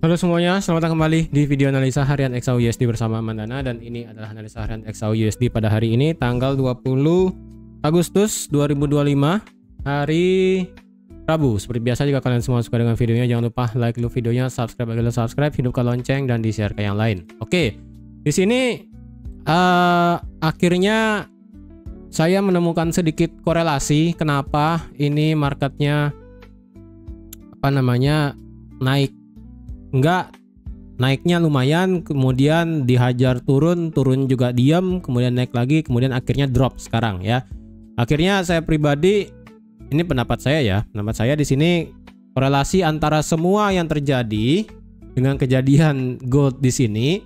Halo semuanya, selamat datang kembali di video analisa harian XAUUSD bersama Mandana. Dan ini adalah analisa harian XAUUSD pada hari ini tanggal 20 Agustus 2025, hari Rabu. Seperti biasa, jika kalian semua suka dengan videonya, jangan lupa like dulu videonya, subscribe bagi subscribe, hidupkan lonceng, dan di-share ke yang lain. Oke, di sini akhirnya saya menemukan sedikit korelasi kenapa ini marketnya naik. Enggak, naiknya lumayan, kemudian dihajar turun juga diam, kemudian naik lagi, kemudian akhirnya drop sekarang ya. Akhirnya saya pribadi, ini pendapat saya di sini korelasi antara semua yang terjadi dengan kejadian gold di sini,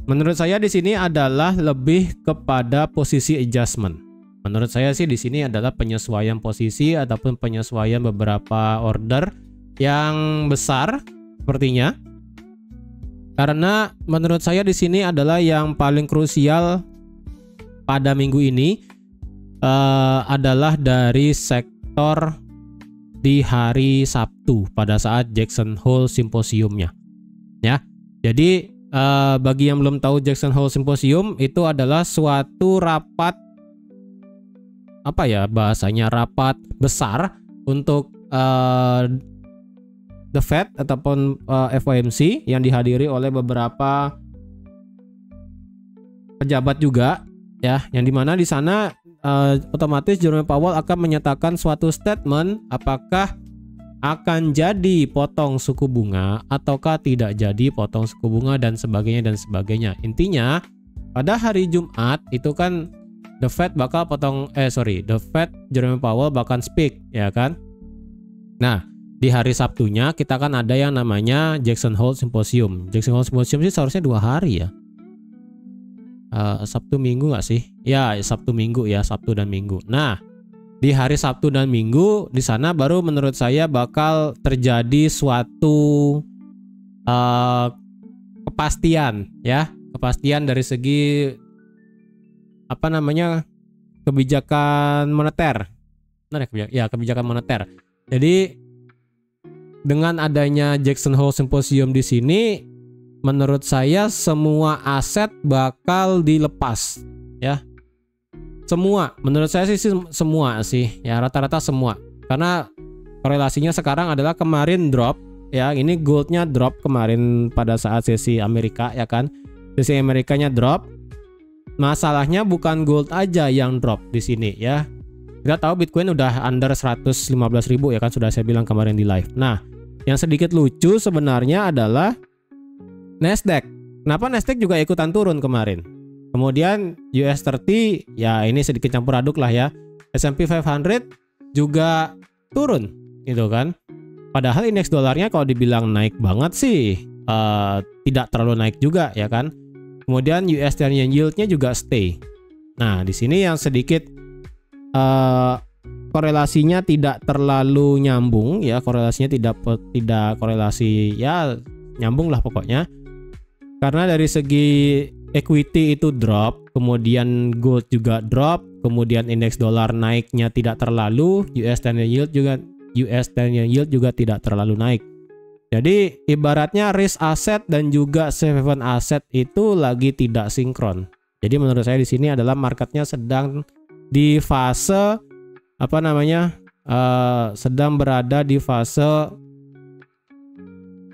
menurut saya di sini adalah lebih kepada posisi adjustment. Menurut saya sih di sini adalah penyesuaian posisi ataupun penyesuaian beberapa order yang besar sepertinya. Karena menurut saya di sini adalah yang paling krusial pada minggu ini adalah dari sektor di hari Sabtu pada saat Jackson Hole Symposiumnya. Ya, jadi bagi yang belum tahu, Jackson Hole Symposium itu adalah suatu rapat rapat besar untuk The Fed ataupun FOMC yang dihadiri oleh beberapa pejabat juga ya, yang dimana di sana otomatis Jerome Powell akan menyatakan suatu statement apakah akan jadi potong suku bunga ataukah tidak jadi potong suku bunga dan sebagainya. Intinya pada hari Jumat itu kan The Fed Jerome Powell bakal speak ya kan. Nah, di hari Sabtunya kita kan ada yang namanya Jackson Hole Symposium. Jackson Hole Symposium sih seharusnya 2 hari ya. Sabtu Minggu nggak sih? Ya, Sabtu Minggu ya, Sabtu dan Minggu. Nah, di hari Sabtu dan Minggu di sana baru menurut saya bakal terjadi suatu kepastian ya, kepastian dari segi kebijakan moneter. Benar ya, kebijakan moneter. Jadi dengan adanya Jackson Hole Symposium di sini, menurut saya semua aset bakal dilepas ya. Semua, menurut saya sih semua sih ya, rata-rata semua. Karena korelasinya sekarang adalah kemarin drop ya, ini goldnya drop kemarin pada saat sesi Amerika ya kan. Sesi Amerikanya drop. Masalahnya bukan gold aja yang drop di sini ya. Kita tahu Bitcoin udah under 115.000 ya kan, sudah saya bilang kemarin di live. Nah, yang sedikit lucu sebenarnya adalah Nasdaq. Kenapa Nasdaq juga ikutan turun kemarin? Kemudian US 30 ya ini sedikit campur aduk lah ya. S&P 500 juga turun gitu kan. Padahal indeks dolarnya kalau dibilang naik banget sih tidak terlalu naik juga ya kan. Kemudian US 10-year yield-nya juga stay. Nah, di sini yang sedikit korelasinya tidak terlalu nyambung ya, korelasinya tidak korelasi ya, nyambung lah pokoknya. Karena dari segi equity itu drop, kemudian gold juga drop, kemudian indeks dolar naiknya tidak terlalu, US 10-year yield juga tidak terlalu naik. Jadi ibaratnya risk asset dan juga safe haven asset itu lagi tidak sinkron. Jadi menurut saya di sini adalah marketnya sedang di fase sedang berada di fase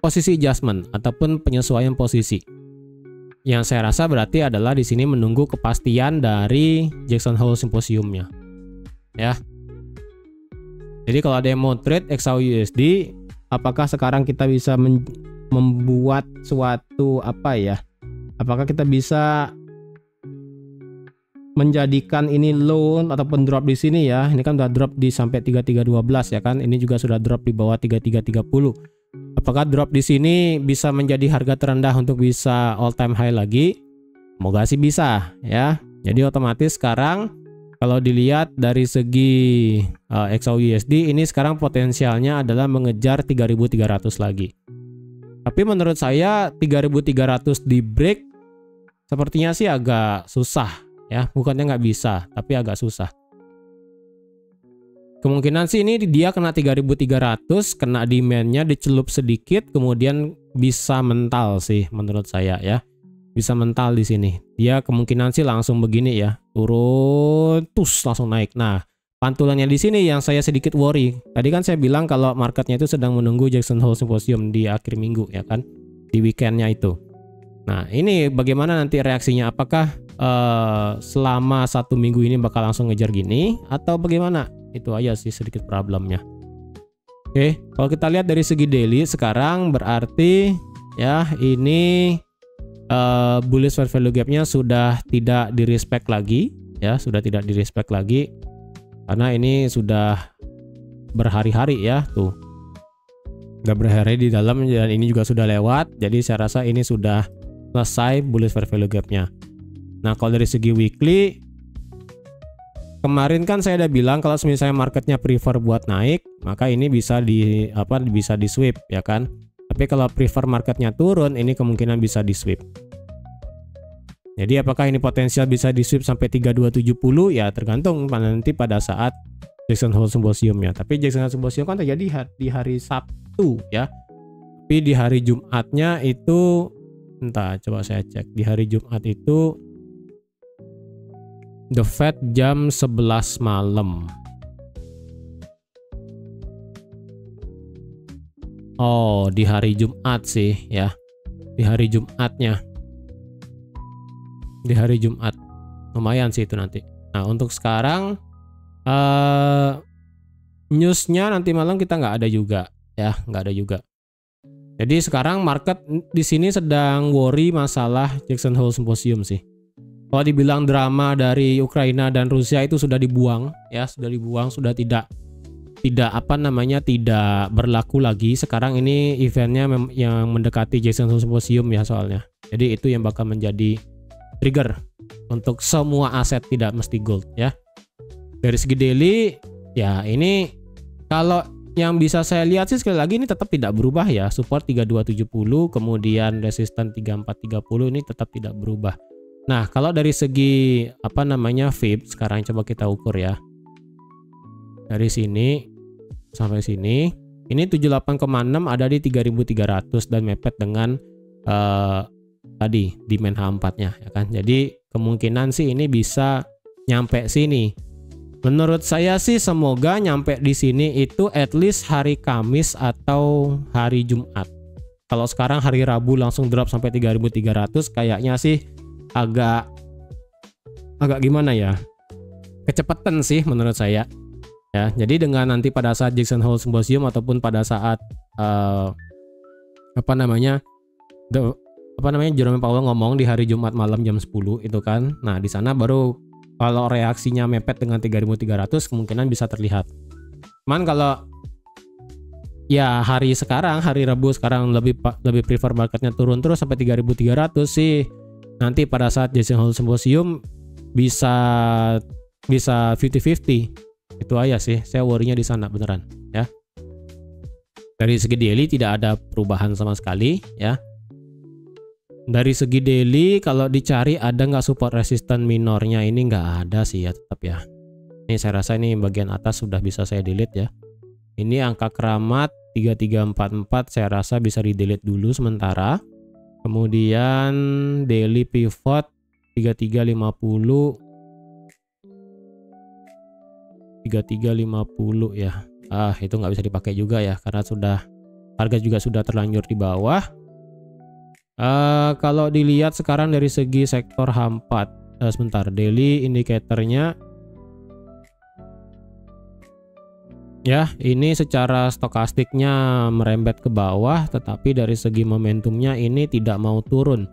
posisi adjustment ataupun penyesuaian posisi. Yang saya rasa berarti adalah di sini menunggu kepastian dari Jackson Hole Symposiumnya. Ya. Jadi kalau ada yang mau trade XAUUSD, apakah sekarang kita bisa membuat suatu apakah kita bisa menjadikan ini low ataupun drop di sini ya. Ini kan udah drop di sampai 3312 ya kan. Ini juga sudah drop di bawah 3330. Apakah drop di sini bisa menjadi harga terendah untuk bisa all time high lagi? Semoga sih bisa ya. Jadi otomatis sekarang kalau dilihat dari segi XAUUSD ini sekarang potensialnya adalah mengejar 3300 lagi. Tapi menurut saya 3300 di break sepertinya sih agak susah ya, bukannya nggak bisa tapi agak susah. Kemungkinan sih ini dia kena 3300, kena demandnya dicelup sedikit, kemudian bisa mental sih menurut saya ya. Bisa mental di sini. Dia kemungkinan sih langsung begini ya, turun terus langsung naik. Nah, pantulannya di sini yang saya sedikit worry. Tadi kan saya bilang kalau marketnya itu sedang menunggu Jackson Hole Symposium di akhir minggu ya kan, di weekendnya itu. Nah, ini bagaimana nanti reaksinya? Apakah selama 1 minggu ini bakal langsung ngejar gini atau bagaimana? Itu aja sih sedikit problemnya. Oke, kalau kita lihat dari segi daily sekarang berarti ya ini bullish fair value gapnya sudah tidak di respect lagi ya, sudah tidak di respect lagi karena ini sudah berhari-hari ya, tuh udah berhari di dalam dan ini juga sudah lewat. Jadi saya rasa ini sudah selesai bullish fair value gapnya. Nah, kalau dari segi weekly, kemarin kan saya udah bilang kalau misalnya marketnya prefer buat naik, maka ini bisa bisa di sweep ya kan. Tapi kalau prefer marketnya turun, ini kemungkinan bisa di sweep. Jadi apakah ini potensial bisa di sweep sampai 3270? Ya tergantung nanti pada saat Jackson Hole Symposiumnya. Tapi Jackson Hole Symposium kan terjadi di hari Sabtu ya. Tapi di hari Jumatnya itu, entah coba saya cek. Di hari Jumat itu The Fed jam 11 malam. Oh, di hari Jumat sih ya. Di hari Jumatnya. Di hari Jumat. Lumayan sih itu nanti. Nah, untuk sekarang newsnya nanti malam kita nggak ada juga ya, nggak ada juga. Jadi sekarang market di sini sedang worry masalah Jackson Hole Symposium sih. Kalau dibilang drama dari Ukraina dan Rusia itu sudah dibuang ya, sudah dibuang, sudah tidak berlaku lagi. Sekarang ini eventnya yang mendekati Jackson Hole Symposium ya soalnya. Jadi itu yang bakal menjadi trigger untuk semua aset, tidak mesti gold ya. Dari segi daily ya, ini kalau yang bisa saya lihat sih sekali lagi ini tetap tidak berubah ya. Support 3270, kemudian resisten 3430 ini tetap tidak berubah. Nah, kalau dari segi fib, sekarang coba kita ukur ya. Dari sini sampai sini, ini 78,6 ada di 3300 dan mepet dengan tadi demand H4-nya ya kan. Jadi kemungkinan sih ini bisa nyampe sini. Menurut saya sih semoga nyampe di sini itu at least hari Kamis atau hari Jumat. Kalau sekarang hari Rabu langsung drop sampai 3300, kayaknya sih agak gimana ya, kecepatan sih menurut saya ya. Jadi dengan nanti pada saat Jackson Hole Symposium ataupun pada saat Jerome Powell ngomong di hari Jumat malam jam 10 itu kan. Nah, di sana baru kalau reaksinya mepet dengan 3300 kemungkinan bisa terlihat. Cuman kalau ya hari Rabu sekarang lebih prefer marketnya turun terus sampai 3300 sih. Nanti pada saat Jackson Hole Symposium bisa 50-50. Itu aja sih, saya worry-nya di sana beneran ya. Dari segi daily tidak ada perubahan sama sekali ya. Dari segi daily kalau dicari ada nggak support resisten minornya, ini nggak ada sih ya, tetap ya. Ini saya rasa ini bagian atas sudah bisa saya delete ya. Ini angka keramat 3344 saya rasa bisa di delete dulu sementara. Kemudian daily pivot 3350 ya. Itu nggak bisa dipakai juga ya karena harga juga sudah terlanjur di bawah. Kalau dilihat sekarang dari segi sektor H4, sebentar, daily indikatornya ya, ini secara stokastiknya merembet ke bawah, tetapi dari segi momentumnya ini tidak mau turun.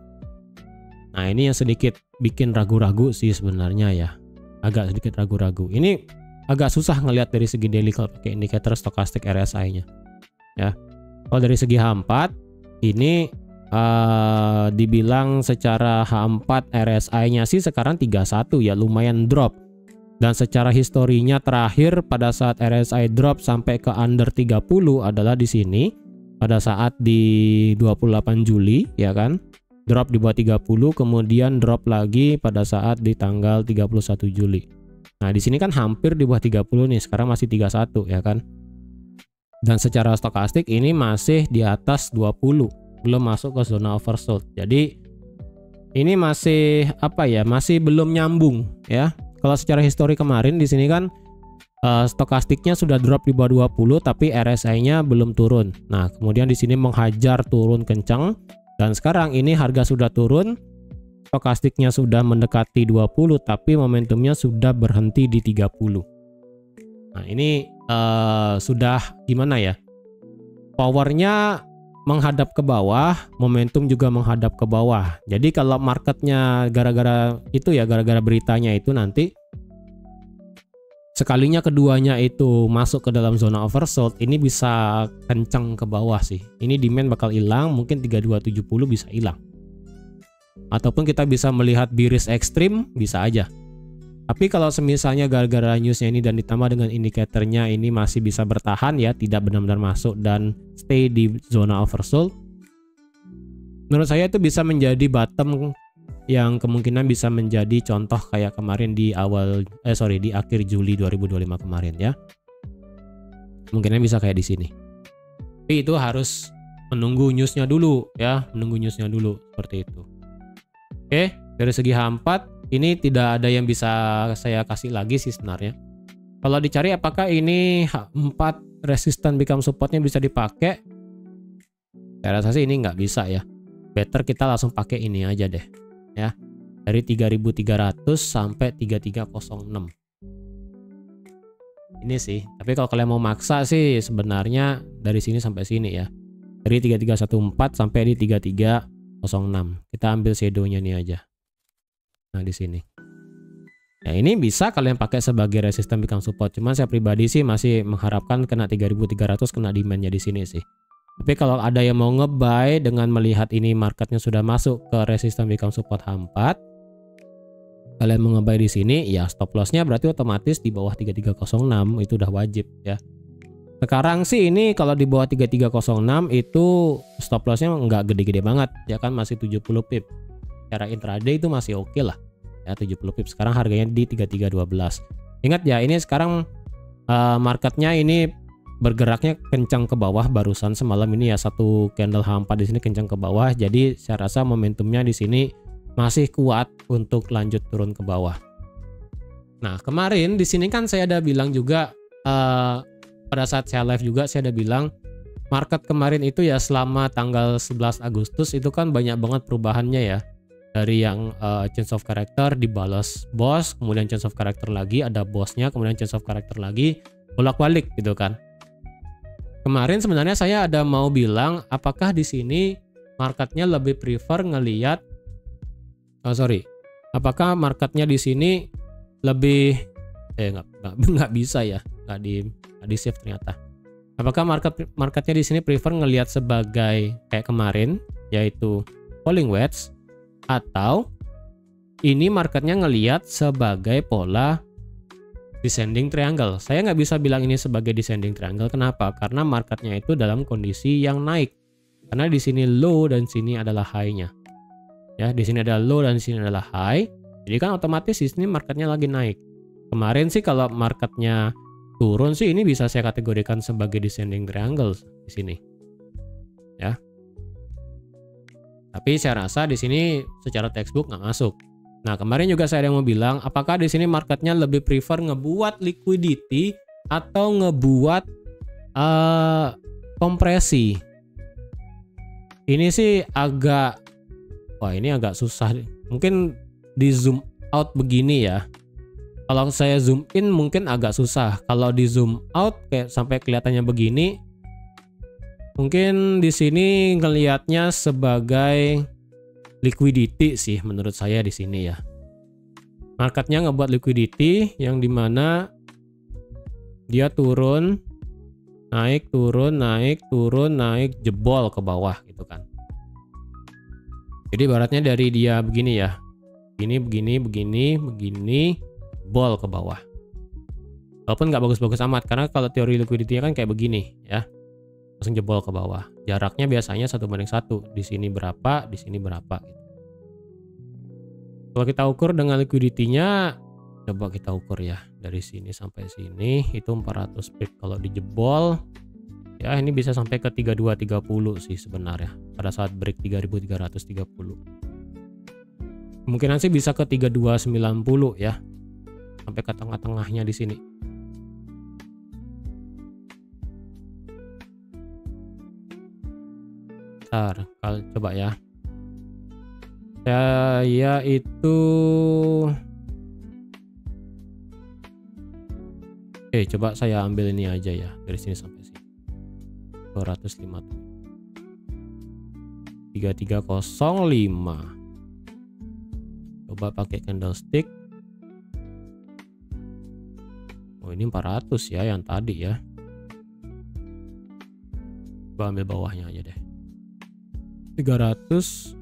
Nah, ini yang sedikit bikin ragu-ragu sih sebenarnya ya. Agak sedikit ragu-ragu. Ini agak susah ngelihat dari segi daily kalau pakai indikator stokastik RSI-nya. Ya. Kalau dari segi H4 ini dibilang secara H4 RSI-nya sih sekarang 31 ya, lumayan drop. Dan secara historinya terakhir pada saat RSI drop sampai ke under 30 adalah di sini pada saat di 28 Juli ya kan. Drop di bawah 30, kemudian drop lagi pada saat di tanggal 31 Juli. Nah, di sini kan hampir di bawah 30 nih, sekarang masih 31 ya kan. Dan secara stokastik ini masih di atas 20 belum masuk ke zona oversold. Jadi ini masih apa ya? Masih belum nyambung ya. Kalau secara histori kemarin di sini kan stokastiknya sudah drop di bawah 20 tapi RSI-nya belum turun. Nah, kemudian di sini menghajar turun kencang dan sekarang ini harga sudah turun, stokastiknya sudah mendekati 20 tapi momentumnya sudah berhenti di 30. Nah, ini sudah gimana ya? Powernya menghadap ke bawah, momentum juga menghadap ke bawah. Jadi kalau marketnya gara-gara itu ya, gara-gara beritanya itu nanti sekalinya keduanya itu masuk ke dalam zona oversold, ini bisa kencang ke bawah sih. Ini demand bakal hilang, mungkin 3270 bisa hilang. Ataupun kita bisa melihat bearish ekstrim, bisa aja. Tapi kalau semisalnya gara-gara newsnya ini dan ditambah dengan indikatornya ini masih bisa bertahan ya, tidak benar-benar masuk dan stay di zona oversold, menurut saya itu bisa menjadi bottom yang kemungkinan bisa menjadi contoh kayak kemarin di di akhir Juli 2025 kemarin ya. Mungkinnya bisa kayak di sini. Tapi itu harus menunggu newsnya dulu ya, menunggu newsnya dulu seperti itu. Oke, dari segi H4 ini tidak ada yang bisa saya kasih lagi sih sebenarnya. Kalau dicari apakah ini H4 resistant become supportnya bisa dipakai? Saya rasa sih ini nggak bisa ya. Better kita langsung pakai ini aja deh. Ya, dari 3300 sampai 3306 ini sih. Tapi kalau kalian mau maksa sih sebenarnya dari sini sampai sini ya, dari 3314 sampai di 3306 kita ambil shadownya nih aja. Nah di sini ya, ini bisa kalian pakai sebagai resistance become support, cuman saya pribadi sih masih mengharapkan kena 3300, kena demandnya di sini sih. Tapi kalau ada yang mau nge-buy dengan melihat ini marketnya sudah masuk ke resistance become support H4, kalian mau nge-buy di sini ya, stop lossnya berarti otomatis di bawah 3306 itu udah wajib ya. Sekarang sih ini kalau di bawah 3306 itu stop lossnya nggak gede-gede banget ya kan, masih 70 pip. Secara intraday itu masih oke lah ya, 70 pip. Sekarang harganya di 3312. Ingat ya, ini sekarang marketnya ini bergeraknya kencang ke bawah barusan semalam ini ya, satu candle H4 di sini kencang ke bawah. Jadi saya rasa momentumnya di sini masih kuat untuk lanjut turun ke bawah. Nah, kemarin di sini kan saya ada bilang juga pada saat saya live juga saya ada bilang market kemarin itu ya selama tanggal 11 Agustus itu kan banyak banget perubahannya ya. Dari yang change of character dibalas bos, kemudian change of character lagi, ada bosnya, kemudian change of character lagi, bolak-balik gitu kan. Kemarin sebenarnya saya ada mau bilang apakah di sini marketnya lebih prefer ngelihat apakah marketnya di sini lebih nggak bisa ya, nggak di save ternyata. Apakah marketnya di sini prefer ngelihat sebagai kayak kemarin yaitu falling wedge, atau ini marketnya ngelihat sebagai pola descending triangle? Saya nggak bisa bilang ini sebagai descending triangle. Kenapa? Karena marketnya itu dalam kondisi yang naik. Karena di sini low dan sini adalah high-nya. Ya, di sini adalah low dan di sini adalah high. Jadi kan otomatis di sini marketnya lagi naik. Kemarin sih kalau marketnya turun sih ini bisa saya kategorikan sebagai descending triangle di sini. Ya. Tapi saya rasa di sini secara textbook nggak masuk. Nah, kemarin juga saya ada mau bilang, apakah di sini marketnya lebih prefer ngebuat liquidity atau ngebuat kompresi? Ini sih ini agak susah. Mungkin di zoom out begini ya. Kalau saya zoom in mungkin agak susah. Kalau di zoom out kayak sampai kelihatannya begini, mungkin di sini ngelihatnya sebagai liquidity sih menurut saya di sini ya. Marketnya ngebuat liquidity yang dimana dia turun, naik, turun, naik, turun, naik, jebol ke bawah gitu kan. Jadi ibaratnya dari dia begini ya, begini, bol ke bawah. Walaupun nggak bagus-bagus amat, karena kalau teori liquidity-nya kan kayak begini ya, langsung jebol ke bawah. Jaraknya biasanya 1:1. Di sini berapa, di sini berapa gitu. Kalau kita ukur dengan liquidity-nya, coba kita ukur ya, dari sini sampai sini itu 400 pip. Kalau dijebol Ya, ini bisa sampai ke 3230 sih sebenarnya pada saat break 3330. Kemungkinan sih bisa ke 3290 ya. Sampai ke tengah-tengahnya di sini. Bentar, kalau coba ya. Saya itu coba saya ambil ini aja ya, dari sini sampai sini 205 3305. Coba pakai candlestick. Oh, ini 400 ya yang tadi ya. Coba ambil bawahnya aja deh, 300.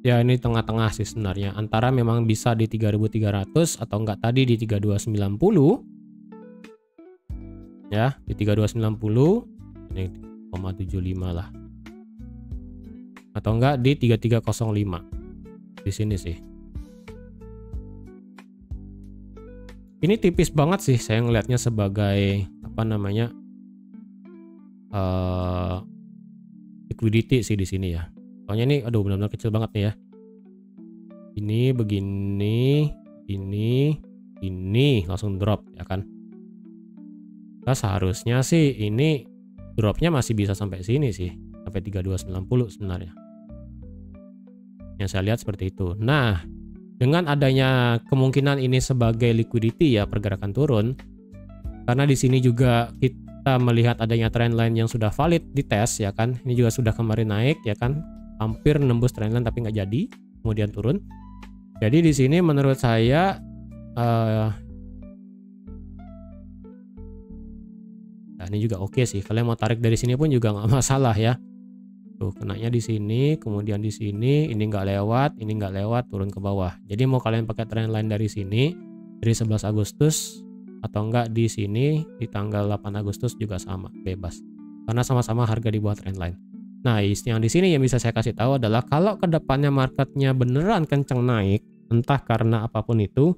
Ya ini tengah-tengah sih sebenarnya, antara memang bisa di 3300 atau enggak tadi di 3290 ya, di 3290 ini 0,75 lah, atau enggak di 3305 di sini sih. Ini tipis banget sih saya ngelihatnya sebagai apa namanya liquidity sih di sini ya. Soalnya ini aduh benar-benar kecil banget nih ya. Ini begini, ini langsung drop ya kan. Nah, seharusnya sih ini dropnya masih bisa sampai sini sih, sampai 3290 sebenarnya. Yang saya lihat seperti itu. Nah, dengan adanya kemungkinan ini sebagai liquidity ya, pergerakan turun, karena di sini juga kita melihat adanya trendline yang sudah valid di tes ya kan. Ini juga sudah kemarin naik ya kan, hampir nembus trendline tapi nggak jadi, kemudian turun. Jadi di sini menurut saya nah ini juga oke sih. Kalian mau tarik dari sini pun juga nggak masalah ya. Tuh kenanya di sini, kemudian di sini, ini nggak lewat, ini nggak lewat, turun ke bawah. Jadi mau kalian pakai trendline dari sini, dari 11 Agustus atau enggak di sini di tanggal 8 Agustus juga sama, bebas. Karena sama-sama harga di bawah trendline. Nah, yang di sini yang bisa saya kasih tahu adalah kalau kedepannya marketnya beneran kenceng naik, entah karena apapun itu,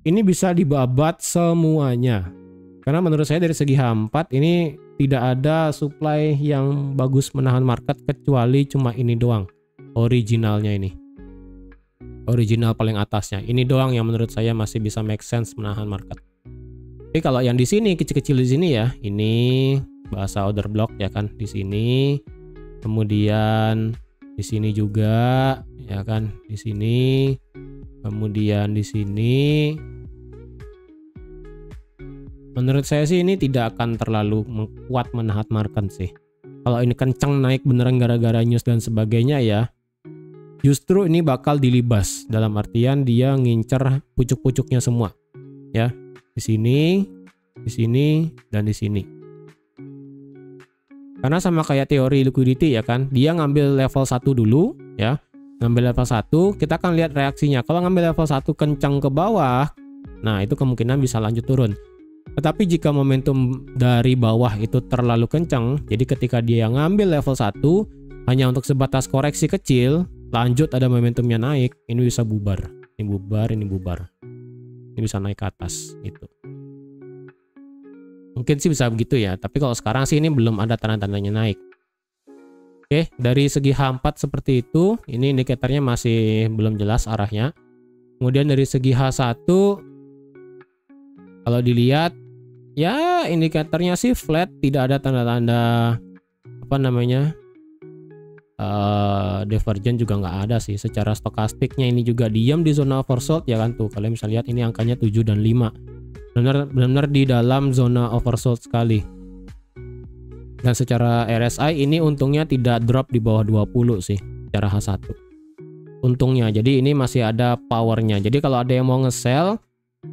ini bisa dibabat semuanya. Karena menurut saya dari segi H4 ini tidak ada supply yang bagus menahan market kecuali cuma ini doang, originalnya ini. Original paling atasnya. Ini doang yang menurut saya masih bisa make sense menahan market. Tapi kalau yang di sini kecil-kecil di sini ya, ini bahasa order block ya kan di sini, kemudian di sini juga ya kan di sini, kemudian di sini. Menurut saya sih ini tidak akan terlalu kuat menahan market sih. Kalau ini kencang naik beneran gara-gara news dan sebagainya ya, justru ini bakal dilibas, dalam artian dia ngincer pucuk-pucuknya semua ya, di sini, dan di sini. Karena sama kayak teori liquidity ya kan, dia ngambil level 1 dulu ya, ngambil level 1, kita akan lihat reaksinya. Kalau ngambil level 1 kencang ke bawah, nah itu kemungkinan bisa lanjut turun. Tetapi jika momentum dari bawah itu terlalu kencang, jadi ketika dia ngambil level 1 hanya untuk sebatas koreksi kecil, lanjut ada momentumnya naik, ini bisa bubar. Ini bubar, ini bubar. Ini bisa naik ke atas gitu. Mungkin sih bisa begitu ya, tapi kalau sekarang sih ini belum ada tanda-tandanya naik. Oke, dari segi H4 seperti itu, ini indikatornya masih belum jelas arahnya. Kemudian dari segi H1, kalau dilihat, ya indikatornya sih flat, tidak ada tanda-tanda apa namanya divergen juga nggak ada sih. Secara stokastiknya ini juga diam di zona oversold ya kan, tuh kalian bisa lihat ini angkanya 7 dan 5, benar-benar di dalam zona oversold sekali. Dan secara RSI ini untungnya tidak drop di bawah 20 sih secara H1 untungnya, jadi ini masih ada powernya. Jadi kalau ada yang mau nge-sell,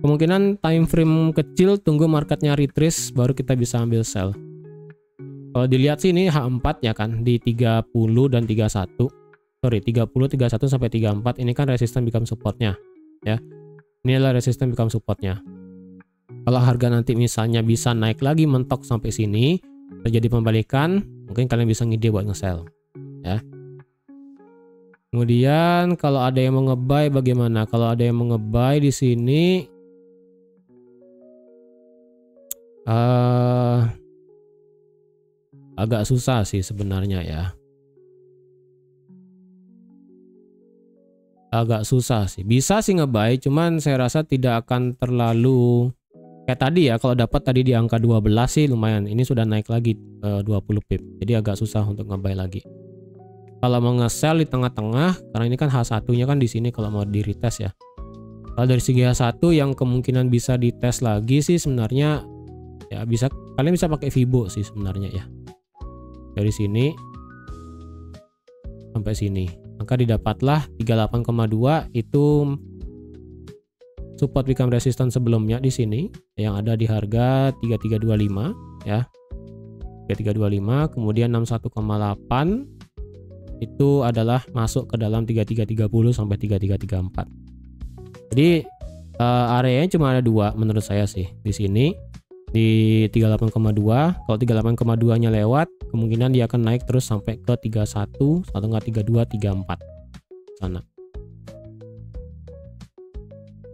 kemungkinan time frame kecil, tunggu marketnya retrace baru kita bisa ambil sell. Kalau dilihat sih ini H4 ya kan di 30 dan 31. Sorry, 30, 31 sampai 34 ini kan resistance become supportnya ya. Ini adalah resistance become supportnya. Kalau harga nanti misalnya bisa naik lagi mentok sampai sini, terjadi pembalikan, mungkin kalian bisa ngide buat nge-sell ya. Kemudian kalau ada yang mau nge-buy bagaimana? Kalau ada yang mau nge-buy di sini, Agak susah sih sebenarnya ya. Agak susah sih. Bisa sih nge-buy, cuman saya rasa tidak akan terlalu kayak tadi ya. Kalau dapat tadi di angka 12 sih lumayan. Ini sudah naik lagi 20 pip. Jadi agak susah untuk nge-buy lagi. Kalau mau nge-sell di tengah-tengah, karena ini kan H1-nya kan di sini kalau mau di retest ya. Kalau dari segi H1 yang kemungkinan bisa dites lagi sih sebenarnya ya bisa, kalian bisa pakai Fibo sih sebenarnya ya. Dari sini sampai sini. Maka didapatlah 38,2 itu support become resistance sebelumnya di sini yang ada di harga 3325 ya. 3325, kemudian 61,8 itu adalah masuk ke dalam 3330 sampai 3334. Jadi areanya cuma ada dua menurut saya sih di sini di 38,2. Kalau 38,2 nya lewat, kemungkinan dia akan naik terus sampai ke 31 atau enggak 32, 34 sana.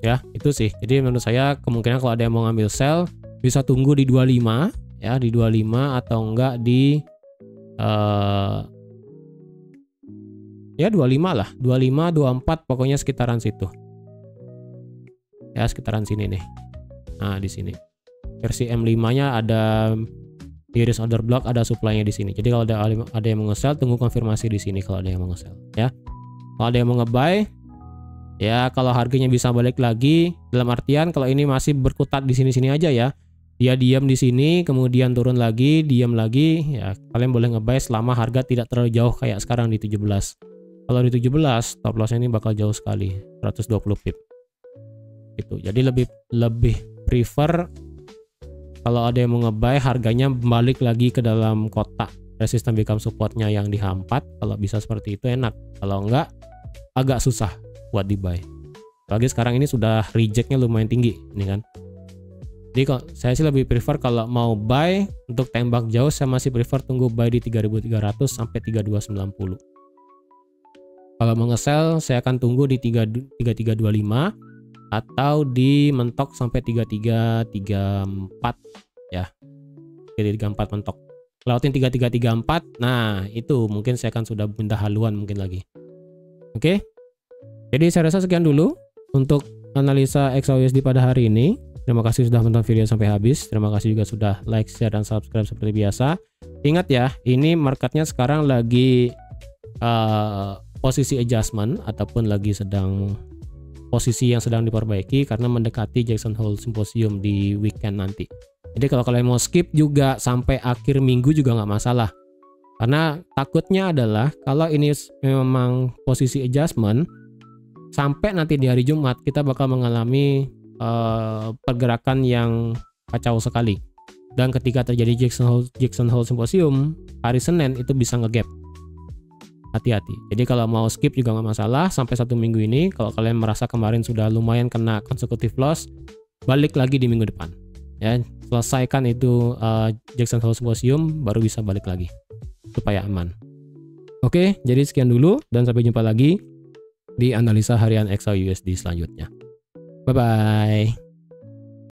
Ya, itu sih. Jadi menurut saya kemungkinan kalau ada yang mau ngambil sell bisa tunggu di 25 ya, di 25 atau enggak di ya 25 lah, 25, 24 pokoknya sekitaran situ. Ya, sekitaran sini nih. Nah, di sini. Versi M5-nya ada di risk order block, ada supply-nya di sini. Jadi kalau ada yang mau nge-sell, tunggu konfirmasi di sini kalau ada yang mau nge-sell ya. Kalau ada yang mau nge-buy ya, kalau harganya bisa balik lagi, dalam artian kalau ini masih berkutat di sini-sini aja ya. Dia diam di sini, kemudian turun lagi, diam lagi, ya kalian boleh nge-buy selama harga tidak terlalu jauh kayak sekarang di 17. Kalau di 17, stop loss-nya ini bakal jauh sekali, 120 pip. Gitu. Jadi lebih prefer kalau ada yang mau nge-buy harganya balik lagi ke dalam kotak resistance become supportnya yang di H4. Kalau bisa seperti itu enak, kalau enggak agak susah buat di buy. Apalagi sekarang ini sudah rejectnya lumayan tinggi ini kan. Jadi kalau saya sih lebih prefer kalau mau buy untuk tembak jauh, saya masih prefer tunggu buy di 3300 sampai 3290. Kalau mau nge-sell saya akan tunggu di 3325 atau di mentok sampai 3334 ya. 3334 mentok. Lewatin 3334, nah itu mungkin saya akan sudah minta haluan mungkin lagi. Oke. Jadi saya rasa sekian dulu untuk analisa XAUSD pada hari ini. Terima kasih sudah menonton video sampai habis. Terima kasih juga sudah like, share, dan subscribe seperti biasa. Ingat ya, ini marketnya sekarang lagi posisi adjustment ataupun lagi sedang posisi yang sedang diperbaiki karena mendekati Jackson Hole Symposium di weekend nanti. Jadi kalau kalian mau skip juga sampai akhir minggu juga nggak masalah. Karena takutnya adalah kalau ini memang posisi adjustment, sampai nanti di hari Jumat kita bakal mengalami pergerakan yang kacau sekali. Dan ketika terjadi Jackson Hole Symposium, hari Senin itu bisa nge-gap. Hati-hati. Jadi kalau mau skip juga nggak masalah sampai 1 minggu ini. Kalau kalian merasa kemarin sudah lumayan kena consecutive loss, balik lagi di minggu depan. Ya, selesaikan itu Jackson Hole Symposium, baru bisa balik lagi supaya aman. Oke, jadi sekian dulu dan sampai jumpa lagi di analisa harian XAUSD selanjutnya. Bye bye.